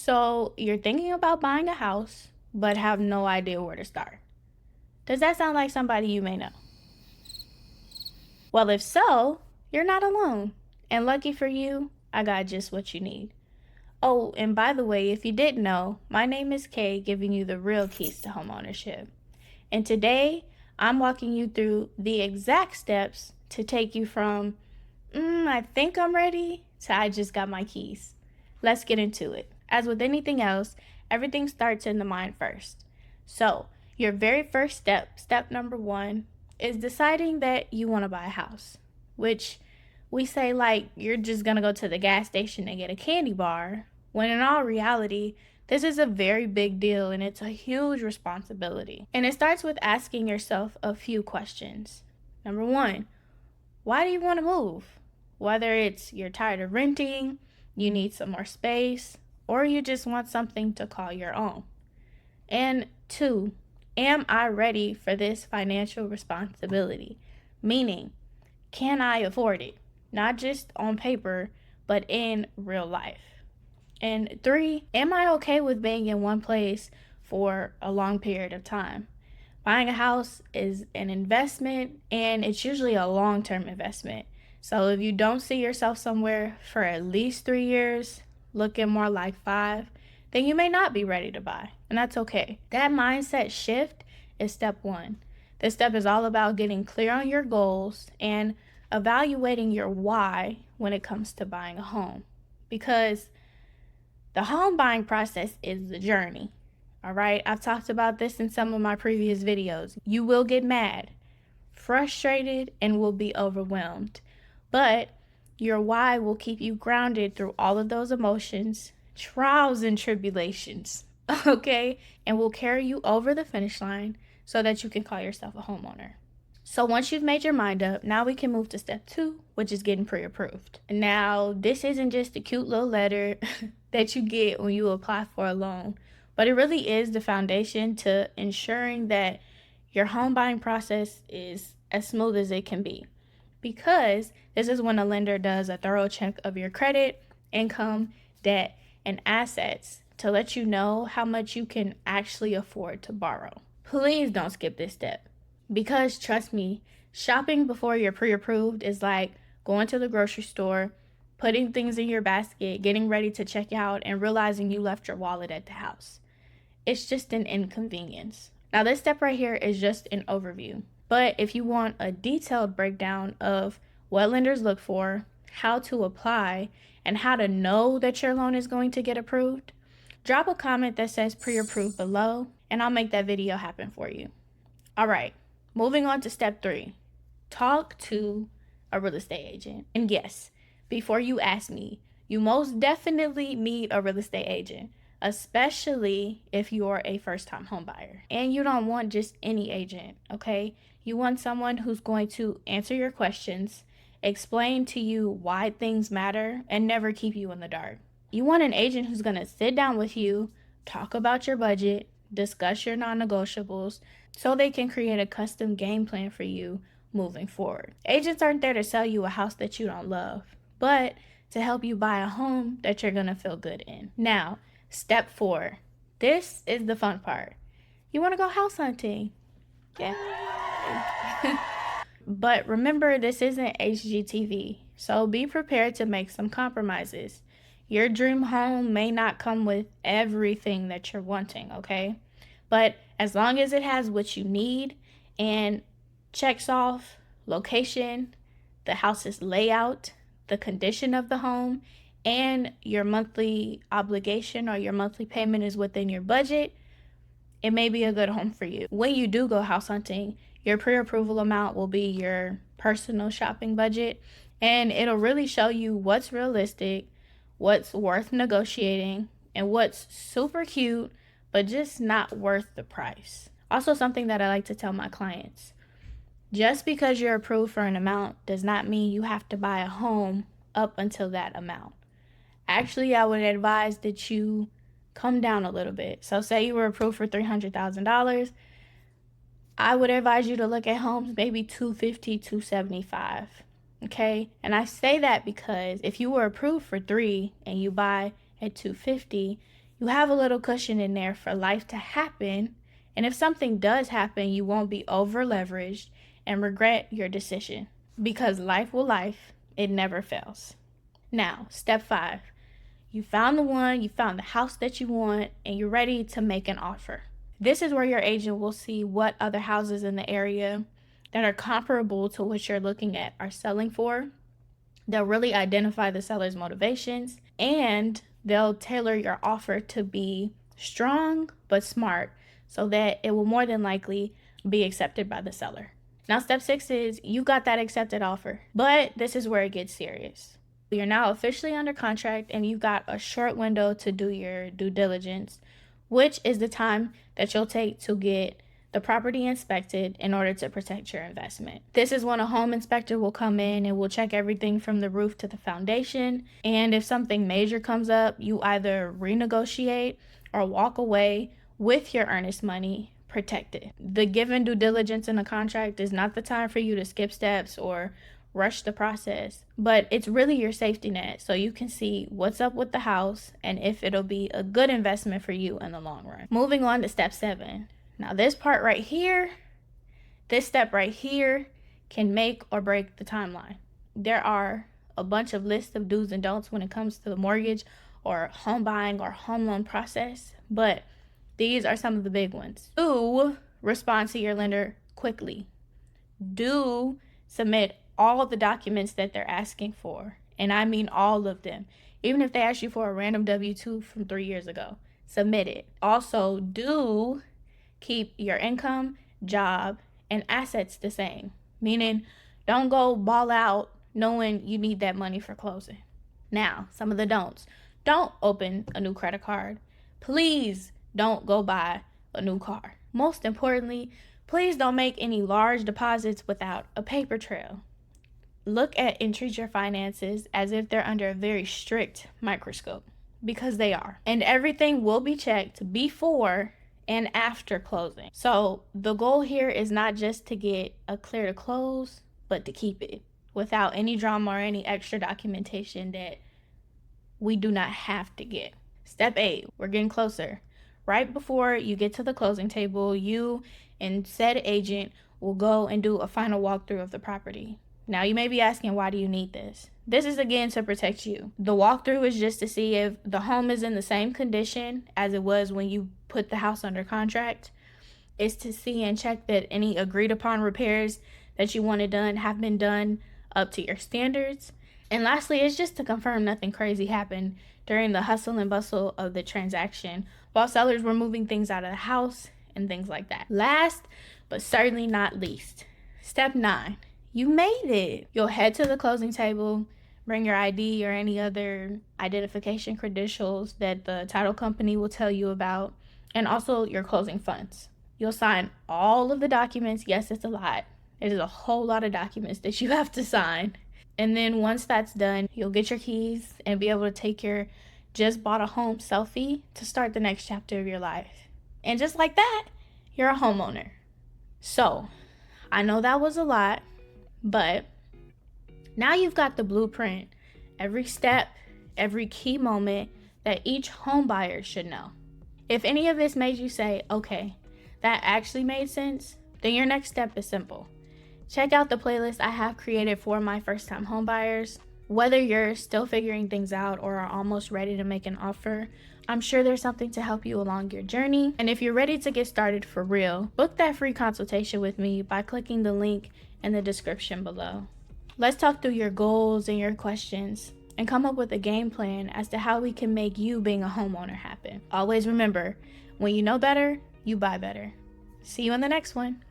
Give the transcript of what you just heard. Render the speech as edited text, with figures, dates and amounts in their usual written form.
So you're thinking about buying a house, but have no idea where to start. Does that sound like somebody you may know? Well, if so, you're not alone. And lucky for you, I got just what you need. Oh, and by the way, if you didn't know, my name is Kay, giving you the real keys to homeownership. And today, I'm walking you through the exact steps to take you from, I think I'm ready, to I just got my keys. Let's get into it. As with anything else, everything starts in the mind first. So, your very first step number one, is deciding that you want to buy a house, which we say like you're just going to go to the gas station and get a candy bar, when in all reality, this is a very big deal and it's a huge responsibility. And it starts with asking yourself a few questions. Number one, why do you want to move? Whether it's you're tired of renting, you need some more space, or you just want something to call your own. And two, am I ready for this financial responsibility? Meaning, can I afford it? Not just on paper, but in real life. And three, am I okay with being in one place for a long period of time? Buying a house is an investment and it's usually a long term investment. So if you don't see yourself somewhere for at least 3 years, looking more like 5, then you may not be ready to buy. And that's okay. That mindset shift is step one. This step is all about getting clear on your goals and evaluating your why when it comes to buying a home. Because the home buying process is the journey. All right, I've talked about this in some of my previous videos. You will get mad, frustrated, and will be overwhelmed. But your why will keep you grounded through all of those emotions, trials, and tribulations, okay? And will carry you over the finish line so that you can call yourself a homeowner. So once you've made your mind up, now we can move to step two, which is getting pre-approved. Now, this isn't just a cute little letter that you get when you apply for a loan, but it really is the foundation to ensuring that your home buying process is as smooth as it can be. Because this is when a lender does a thorough check of your credit, income, debt, and assets to let you know how much you can actually afford to borrow. Please don't skip this step. Because trust me, shopping before you're pre-approved is like going to the grocery store, putting things in your basket, getting ready to check out, and realizing you left your wallet at the house. It's just an inconvenience. Now, this step right here is just an overview. But if you want a detailed breakdown of what lenders look for, how to apply, and how to know that your loan is going to get approved, drop a comment that says pre-approved below, and I'll make that video happen for you. All right, moving on to step three, talk to a real estate agent. And yes, before you ask me, you most definitely need a real estate agent, especially if you're a first-time home buyer. And you don't want just any agent, okay? You want someone who's going to answer your questions, explain to you why things matter, and never keep you in the dark. You want an agent who's going to sit down with you, talk about your budget, discuss your non-negotiables, so they can create a custom game plan for you moving forward. Agents aren't there to sell you a house that you don't love, but to help you buy a home that you're going to feel good in. Now, step 4. This is the fun part. You want to go house hunting. Yeah. But remember, this isn't HGTV, so be prepared to make some compromises. Your dream home may not come with everything that you're wanting, okay? But as long as it has what you need and checks off location, the house's layout, the condition of the home, and your monthly obligation or your monthly payment is within your budget, it may be a good home for you. When you do go house hunting, your pre-approval amount will be your personal shopping budget, and it'll really show you what's realistic, what's worth negotiating, and what's super cute, but just not worth the price. Also, something that I like to tell my clients, just because you're approved for an amount does not mean you have to buy a home up until that amount. Actually, I would advise that you come down a little bit. So say you were approved for $300,000. I would advise you to look at homes maybe $250,000, $275,000. Okay? And I say that because if you were approved for 3 and you buy at $250,000, You have a little cushion in there for life to happen, and if something does happen, you won't be over leveraged and regret your decision, because life will life, it never fails. Now, step 5. You found the one, you found the house that you want, and you're ready to make an offer. This is where your agent will see what other houses in the area that are comparable to what you're looking at are selling for. They'll really identify the seller's motivations, and they'll tailor your offer to be strong but smart so that it will more than likely be accepted by the seller. Now, step 6 is you got that accepted offer, but this is where it gets serious. You're now officially under contract and you've got a short window to do your due diligence, which is the time that you'll take to get the property inspected in order to protect your investment. This is when a home inspector will come in and will check everything from the roof to the foundation. And if something major comes up, you either renegotiate or walk away with your earnest money protected. The given due diligence in a contract is not the time for you to skip steps or rush the process, but it's really your safety net so you can see what's up with the house and if it'll be a good investment for you in the long run. Moving on to step 7. Now this part right here, this step right here can make or break the timeline. There are a bunch of lists of do's and don'ts when it comes to the mortgage or home buying or home loan process, but these are some of the big ones. Do respond to your lender quickly. Do submit all the documents that they're asking for, and I mean all of them. Even if they ask you for a random W-2 from 3 years ago, submit it. Also, do keep your income, job, and assets the same. Meaning, don't go ball out knowing you need that money for closing. Now, some of the don'ts. Don't open a new credit card. Please don't go buy a new car. Most importantly, please don't make any large deposits without a paper trail. Look at and treat your finances as if they're under a very strict microscope, because they are. And everything will be checked before and after closing. So the goal here is not just to get a clear to close, but to keep it without any drama or any extra documentation that we do not have to get. Step 8, we're getting closer. Right before you get to the closing table, you and said agent will go and do a final walkthrough of the property. Now you may be asking, why do you need this? This is again to protect you. The walkthrough is just to see if the home is in the same condition as it was when you put the house under contract. It's to see and check that any agreed upon repairs that you wanted done have been done up to your standards. And lastly, it's just to confirm nothing crazy happened during the hustle and bustle of the transaction while sellers were moving things out of the house and things like that. Last, but certainly not least, step 9. You made it. You'll head to the closing table, bring your ID or any other identification credentials that the title company will tell you about, and also your closing funds. You'll sign all of the documents. Yes, it's a lot. It is a whole lot of documents that you have to sign. And then once that's done, you'll get your keys and be able to take your just bought a home selfie to start the next chapter of your life. And just like that, you're a homeowner. So, I know that was a lot, but now you've got the blueprint, every step, every key moment that each home buyer should know. If any of this made you say, okay, that actually made sense, then your next step is simple. Check out the playlist I have created for my first-time home buyers. Whether you're still figuring things out or are almost ready to make an offer, I'm sure there's something to help you along your journey. And if you're ready to get started for real, book that free consultation with me by clicking the link in the description below. Let's talk through your goals and your questions and come up with a game plan as to how we can make you being a homeowner happen. Always remember, when you know better, you buy better. See you in the next one.